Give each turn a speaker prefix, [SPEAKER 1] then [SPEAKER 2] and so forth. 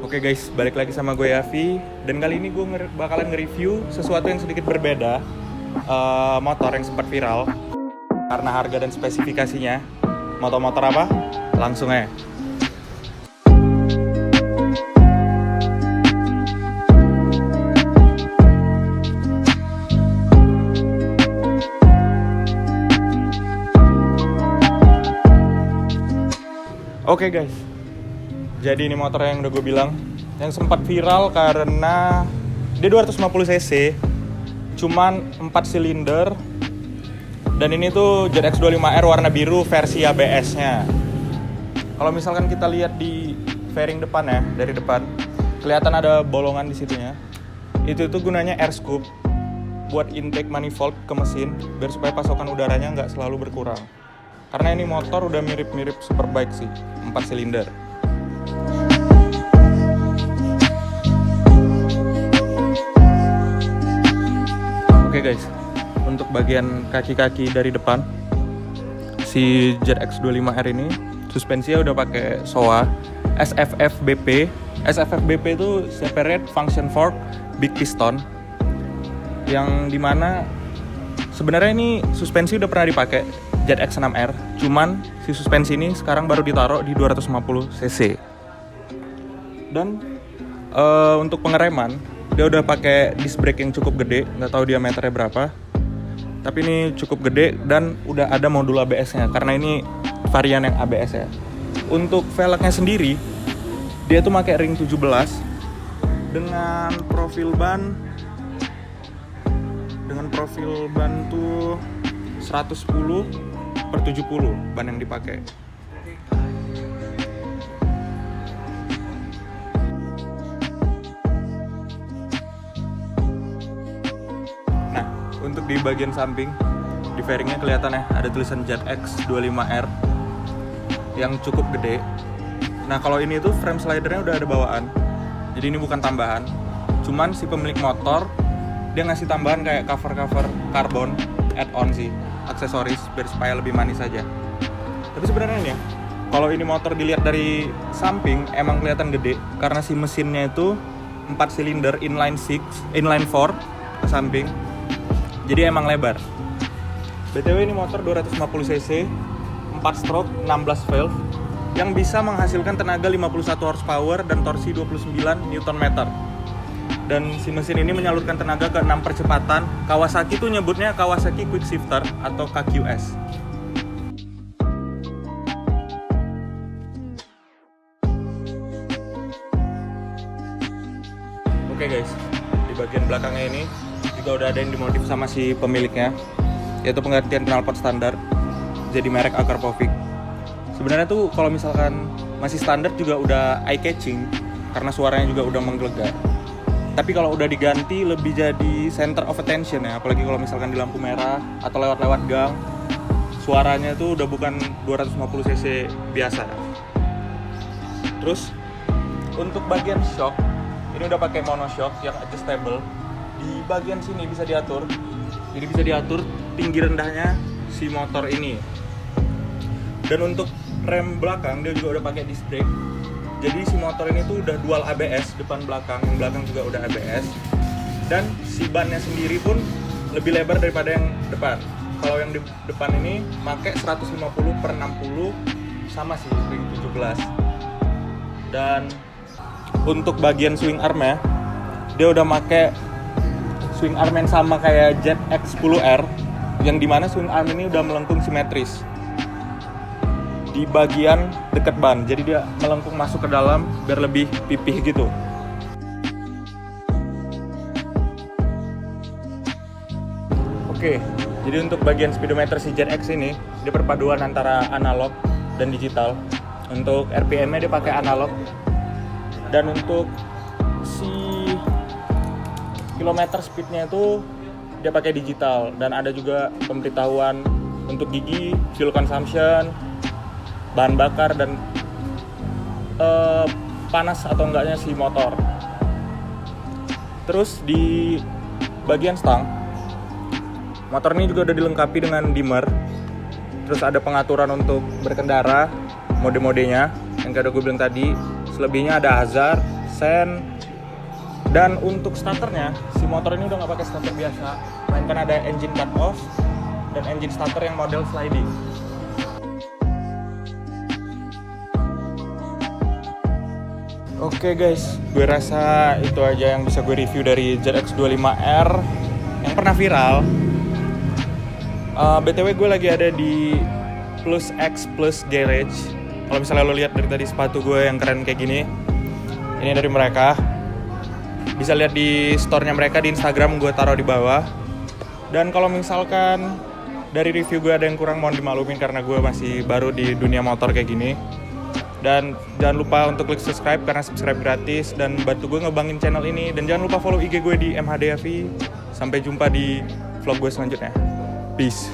[SPEAKER 1] Oke guys, balik lagi sama gue Yavi. Dan kali ini gue bakalan nge-review sesuatu yang sedikit berbeda, motor yang sempat viral karena harga dan spesifikasinya. Motor apa? Langsung aja. Oke guys, jadi ini motor yang udah gue bilang yang sempat viral karena dia 250 cc, cuman 4 silinder, dan ini tuh ZX25R warna biru versi ABS-nya. Kalau misalkan kita lihat di fairing depan ya, dari depan kelihatan ada bolongan di situnya. Itu tuh gunanya air scoop buat intake manifold ke mesin biar supaya pasokan udaranya nggak selalu berkurang. Karena ini motor udah mirip-mirip Superbike sih, 4 silinder. Oke guys, untuk bagian kaki-kaki dari depan si ZX25R ini suspensinya udah pakai SOA SFF BP. SFF BP itu Separate Function Fork Big Piston, yang dimana sebenarnya ini suspensi udah pernah dipakai ZX6R, cuman si suspensi ini sekarang baru ditaruh di 250 cc. Dan untuk pengereman dia udah pakai disc brake yang cukup gede, nggak tahu diameternya berapa, tapi ini cukup gede dan udah ada modul ABS-nya karena ini varian yang ABS ya. Untuk velgnya sendiri dia tuh pakai ring 17 dengan profil ban tuh 110/70 ban yang dipakai. Nah, untuk di bagian samping di fairingnya kelihatan ya ada tulisan ZX25R yang cukup gede. Nah, kalau ini tuh frame slidernya udah ada bawaan, jadi ini bukan tambahan. Cuman si pemilik motor dia ngasih tambahan kayak cover karbon add-on sih, aksesoris biar supaya lebih manis aja. Tapi sebenarnya nih ya, kalau ini motor dilihat dari samping emang kelihatan gede karena si mesinnya itu 4 silinder inline 4 ke samping. Jadi emang lebar. BTW ini motor 250 cc, 4 stroke, 16 valve yang bisa menghasilkan tenaga 51 horsepower dan torsi 29 Nm. Dan si mesin ini menyalurkan tenaga ke 6 percepatan. Kawasaki tuh nyebutnya Kawasaki Quick Shifter atau KQS. Oke guys, di bagian belakangnya ini juga udah ada yang dimodif sama si pemiliknya, yaitu penggantian knalpot standar jadi merek Akrapovic. Sebenarnya tuh kalau misalkan masih standar juga udah eye catching karena suaranya juga udah menggelegar. Tapi kalau udah diganti lebih jadi center of attention ya, apalagi kalau misalkan di lampu merah atau lewat-lewat gang, suaranya tuh udah bukan 250 cc biasa. Terus untuk bagian shock ini udah pakai monoshock yang adjustable. Di bagian sini bisa diatur, jadi bisa diatur tinggi rendahnya si motor ini. Dan untuk rem belakang dia juga udah pakai disc brake. Jadi si motor ini tuh udah dual ABS depan belakang, yang belakang juga udah ABS. Dan si bannya sendiri pun lebih lebar daripada yang depan. Kalau yang di depan ini pakai 150/60 sama sih ring 17. Dan untuk bagian swing armnya dia udah pakai swing arm yang sama kayak ZX10R, yang dimana swing arm ini udah melengkung simetris di bagian dekat ban, jadi dia melengkung masuk ke dalam biar lebih pipih gitu. Oke, jadi untuk bagian speedometer si ZX ini dia perpaduan antara analog dan digital. Untuk RPM-nya dia pakai analog, dan untuk si kilometer speed-nya itu dia pakai digital, dan ada juga pemberitahuan untuk gigi, fuel consumption, bahan bakar, dan panas atau enggaknya si motor. Terus di bagian stang, motor ini juga udah dilengkapi dengan dimmer. Terus ada pengaturan untuk berkendara, mode-modenya yang kayak gue bilang tadi. Selebihnya ada hazard, sen. Dan untuk starternya, si motor ini udah nggak pakai starter biasa, melainkan ada engine cut off dan engine starter yang model sliding. Oke guys, gue rasa itu aja yang bisa gue review dari ZX25R yang pernah viral. BTW gue lagi ada di Plus X Plus Garage. Kalau misalnya lo lihat dari tadi sepatu gue yang keren kayak gini, ini dari mereka. Bisa lihat di store-nya mereka di Instagram, gue taruh di bawah. Dan kalau misalkan dari review gue ada yang kurang, mohon dimaklumin karena gue masih baru di dunia motor kayak gini. Dan jangan lupa untuk klik subscribe karena subscribe gratis dan bantu gue ngebangin channel ini. Dan jangan lupa follow IG gue di MHDAV. Sampai jumpa di vlog gue selanjutnya. Peace.